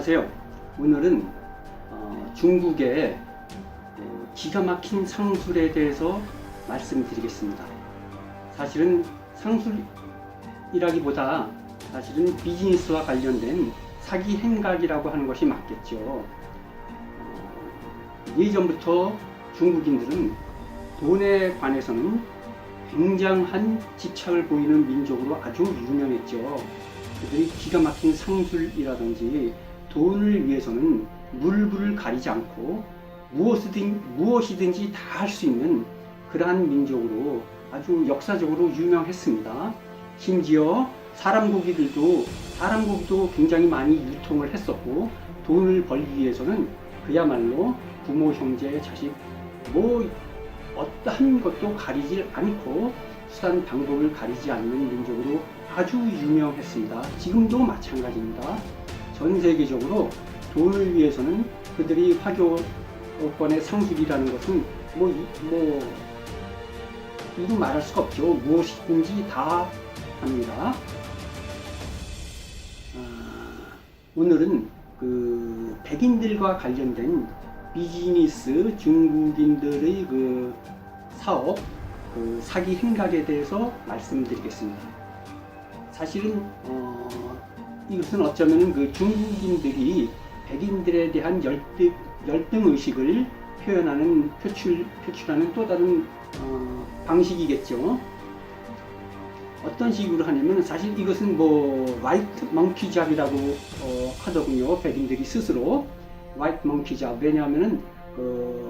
안녕하세요. 오늘은 중국의 기가 막힌 상술에 대해서 말씀드리겠습니다. 사실은 상술이라기보다 사실은 비즈니스와 관련된 사기 행각이라고 하는 것이 맞겠죠. 예전부터 중국인들은 돈에 관해서는 굉장한 집착을 보이는 민족으로 아주 유명했죠. 그들이 기가 막힌 상술이라든지 돈을 위해서는 물불을 가리지 않고 무엇이든지 다 할 수 있는 그러한 민족으로 아주 역사적으로 유명했습니다. 심지어 사람 고기도 굉장히 많이 유통을 했었고, 돈을 벌기 위해서는 그야말로 부모, 형제, 자식 어떠한 것도 가리질 않고 수단 방법을 가리지 않는 민족으로 아주 유명했습니다. 지금도 마찬가지입니다. 전 세계적으로 돈을 위해서는 그들이 화교권의 상술이라는 것은 이루 말할 수가 없죠. 무엇이든지 다 합니다. 오늘은 그 백인들과 관련된 비즈니스, 중국인들의 그 사업, 그 사기 행각에 대해서 말씀드리겠습니다. 사실은 이것은 어쩌면 그 중국인들이 백인들에 대한 열등 의식을 표출하는 또 다른 방식이겠죠. 어떤 식으로 하냐면, 사실 이것은 화이트 멍키 잡이라고 하더군요. 백인들이 스스로 화이트 멍키 잡. 왜냐하면은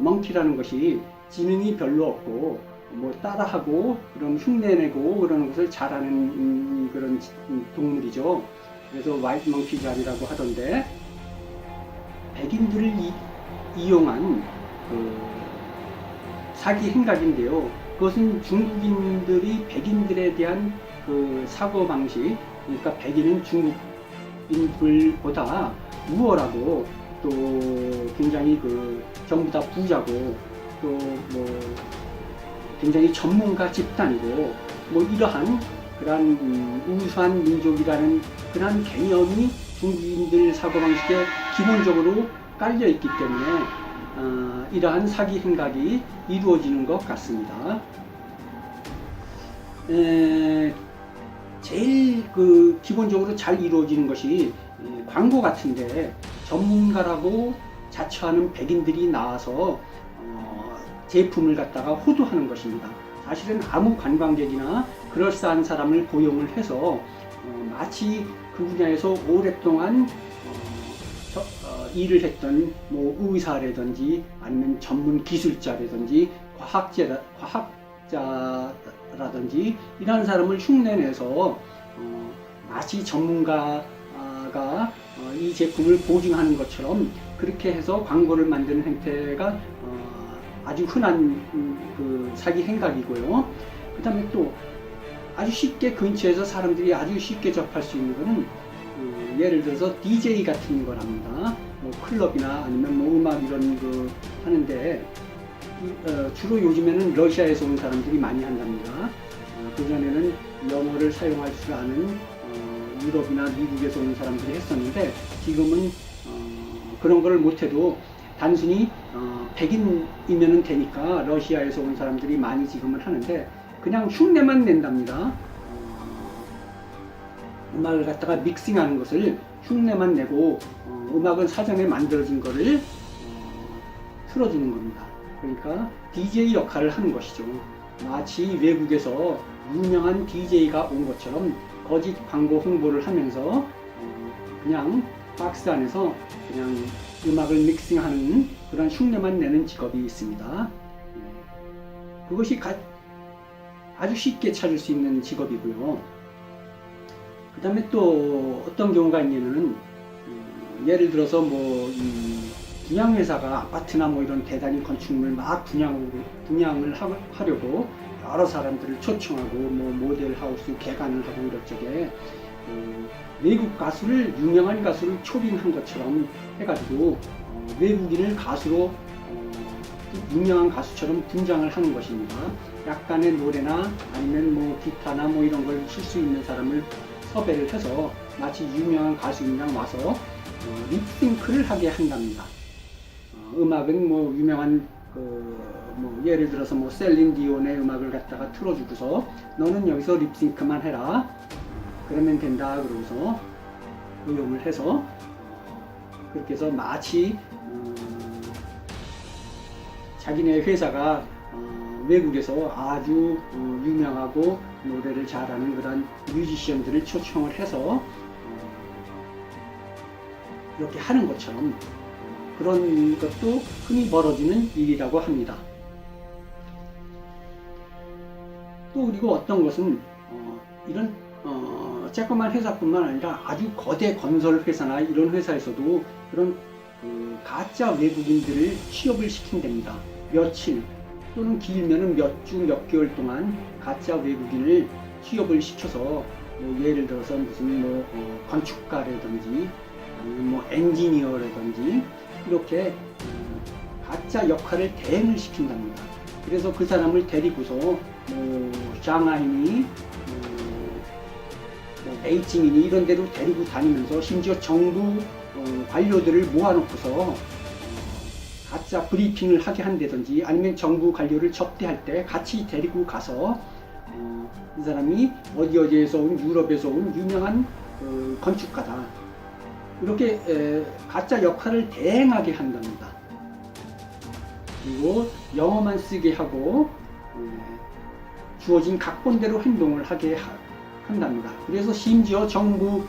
멍키라는 것이 지능이 별로 없고 따라하고 그런 흉내내고 그러는 것을 잘하는 그런 동물이죠. 그래서 화이트 멍키 잡이라고 하던데, 백인들을 이용한 사기 행각인데요. 그것은 중국인들이 백인들에 대한 그 사고 방식, 그러니까 백인은 중국인들보다 우월하고 또 굉장히 전부 다 부자고 또 굉장히 전문가 집단이고 이러한 그러한 우수한 민족이라는 그러한 개념이 중국인들 사고방식에 기본적으로 깔려 있기 때문에 이러한 사기 행각이 이루어지는 것 같습니다. 제일 기본적으로 잘 이루어지는 것이 광고 같은데, 전문가라고 자처하는 백인들이 나와서 제품을 갖다가 호도하는 것입니다. 사실은 아무 관광객이나 그럴싸한 사람을 고용을 해서 마치 그 분야에서 오랫동안 일을 했던 의사라든지 아니면 전문 기술자라든지 과학자라든지 이런 사람을 흉내내서 마치 전문가가 이 제품을 보증하는 것처럼 그렇게 해서 광고를 만드는 행태가 아주 흔한 사기 행각이고요. 그 다음에 또 아주 쉽게 근처에서 사람들이 아주 쉽게 접할 수 있는 것은 예를 들어서 DJ 같은 거랍니다. 클럽이나 아니면 음악 이런 거 하는데, 주로 요즘에는 러시아에서 온 사람들이 많이 한답니다. 그전에는 영어를 사용할 줄 아는 유럽이나 미국에서 온 사람들이 했었는데, 지금은 그런 걸 못해도 단순히 백인이면 되니까 러시아에서 온 사람들이 많이 지금은 하는데, 그냥 흉내만 낸답니다. 음악을 갖다가 믹싱하는 것을 흉내만 내고 음악은 사전에 만들어진 거를 틀어주는 겁니다. 그러니까 DJ 역할을 하는 것이죠. 마치 외국에서 유명한 DJ가 온 것처럼 거짓 광고 홍보를 하면서 그냥 박스 안에서 그냥 음악을 믹싱하는 그런 흉내만 내는 직업이 있습니다. 그것이 아주 쉽게 찾을 수 있는 직업이고요. 그 다음에 또 어떤 경우가 있냐면은 예를 들어서 분양회사가 아파트나 이런 대단히 건축물을 막 분양을 하려고 여러 사람들을 초청하고 모델하우스 개관을 하고 이럴적에 외국 가수를, 유명한 가수를 초빙한 것처럼 해가지고 외국인을 가수로 유명한 가수처럼 분장을 하는 것입니다. 약간의 노래나 아니면 기타나 이런 걸 칠 수 있는 사람을 섭외를 해서 마치 유명한 가수인 양 와서 립싱크를 하게 한답니다. 음악은 뭐 유명한 뭐 예를 들어서 뭐 셀린 디온의 음악을 갖다가 틀어주고서 너는 여기서 립싱크만 해라. 그러면 된다. 그러고서 의용을 해서 그렇게 해서 마치 자기네 회사가 외국에서 아주 유명하고 노래를 잘하는 그런 뮤지션들을 초청을 해서 이렇게 하는 것처럼 그런 것도 흔히 벌어지는 일이라고 합니다. 또 그리고 어떤 것은 이런 쬐끄만 회사뿐만 아니라 아주 거대 건설 회사나 이런 회사에서도 그런 가짜 외국인들을 취업을 시킨답니다. 며칠 또는 길면은 몇 주, 몇 개월 동안 가짜 외국인을 취업을 시켜서 뭐 예를 들어서 무슨 뭐 건축가라든지 아니면 뭐 엔지니어라든지 이렇게 가짜 역할을 대행을 시킨답니다. 그래서 그 사람을 데리고서 뭐 샹하이니 뭐 베이징이니 이런 데로 데리고 다니면서 심지어 정부 관료들을 모아놓고서 가짜 브리핑을 하게 한다든지 아니면 정부 관료를 접대할 때 같이 데리고 가서 이 사람이 어디에서 온 유럽에서 온 유명한 건축가다 이렇게 가짜 역할을 대행하게 한답니다. 그리고 영어만 쓰게 하고 주어진 각본대로 행동을 하게 한답니다. 그래서 심지어 정부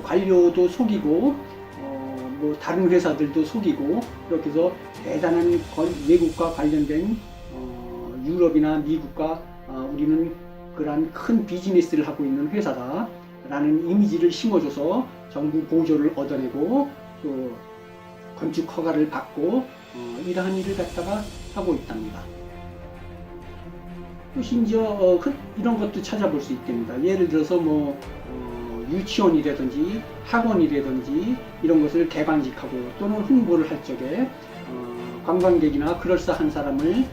관료도 속이고 뭐 다른 회사들도 속이고 이렇게 해서 대단한 외국과 관련된 유럽이나 미국과 우리는 그러한 큰 비즈니스를 하고 있는 회사다 라는 이미지를 심어줘서 정부 보조를 얻어내고 또 건축 허가를 받고 이러한 일을 갖다가 하고 있답니다. 또 심지어 이런 것도 찾아볼 수 있답니다. 예를 들어서 뭐 유치원이라든지 학원이라든지 이런 것을 개관식하고 또는 홍보를 할 적에 관광객이나 그럴싸한 사람을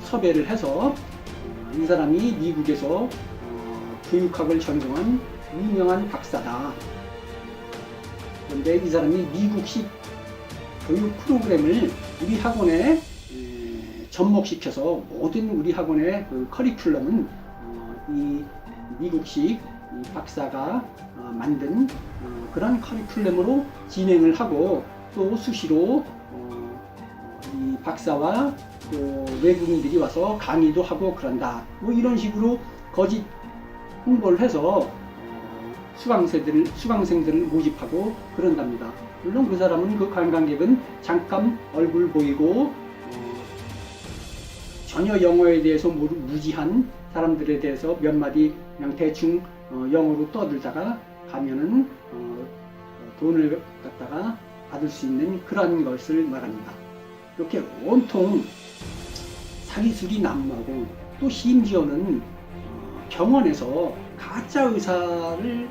섭외를 해서 이 사람이 미국에서 교육학을 전공한 유명한 박사다. 그런데 이 사람이 미국식 교육 프로그램을 우리 학원에 접목시켜서 모든 우리 학원의 그 커리큘럼은 이 미국식 이 박사가 만든 그런 커리큘럼으로 진행을 하고 또 수시로 이 박사와 또 외국인들이 와서 강의도 하고 그런다. 뭐 이런 식으로 거짓 홍보를 해서 수강생들을 모집하고 그런답니다. 물론 그 사람은 그 관광객은 잠깐 얼굴 보이고 전혀 영어에 대해서 무지한 사람들에 대해서 몇 마디 그냥 대충 영어로 떠들다가 가면은 돈을 갖다가 받을 수 있는 그런 것을 말합니다. 이렇게 온통 사기술이 난무하고 또 심지어는 병원에서 가짜 의사를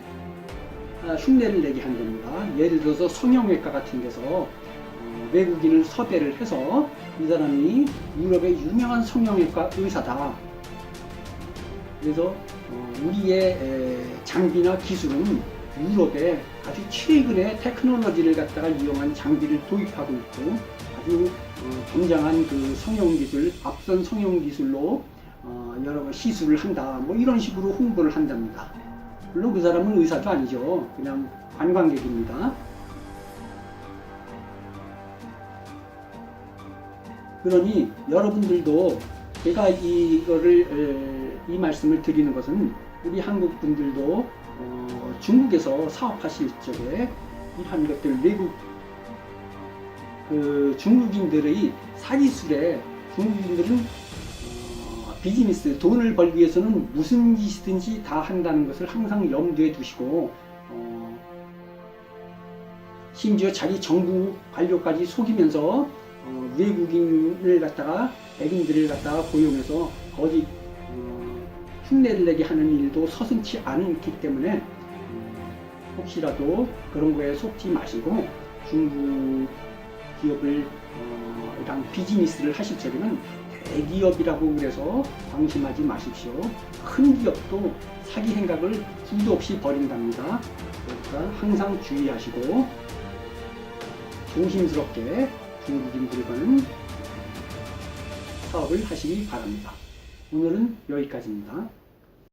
흉내를 내게 한답니다. 예를 들어서 성형외과 같은 데서 외국인을 섭외를 해서 이 사람이 유럽의 유명한 성형외과 의사다. 그래서 우리의 장비나 기술은 유럽에 아주 최근의 테크놀로지를 갖다가 이용한 장비를 도입하고 있고 아주 굉장한 그 성형기술, 앞선 성형기술로 여러 시술을 한다. 뭐 이런 식으로 홍보를 한답니다. 물론 그 사람은 의사도 아니죠. 그냥 관광객입니다. 그러니 여러분들도 제가 이 말씀을 드리는 것은 우리 한국 분들도 중국에서 사업하실 적에 이러한 것들 외국 중국인들의 사기술에 중국인들은 비즈니스 돈을 벌기 위해서는 무슨 짓이든지 다 한다는 것을 항상 염두에 두시고 심지어 자기 정부 관료까지 속이면서 외국인을 갖다가 백인들을 갖다가 고용해서 거짓 흉내를 내게 하는 일도 서슴지 않기 때문에 혹시라도 그런 거에 속지 마시고 중국 기업을 이런 비즈니스를 하실 적에는 대기업이라고 그래서 방심하지 마십시오. 큰 기업도 사기 행각을 수도 없이 벌인답니다. 그러니까 항상 주의하시고 조심스럽게 중국인들과는 사업을 하시기 바랍니다. 오늘은 여기까지입니다.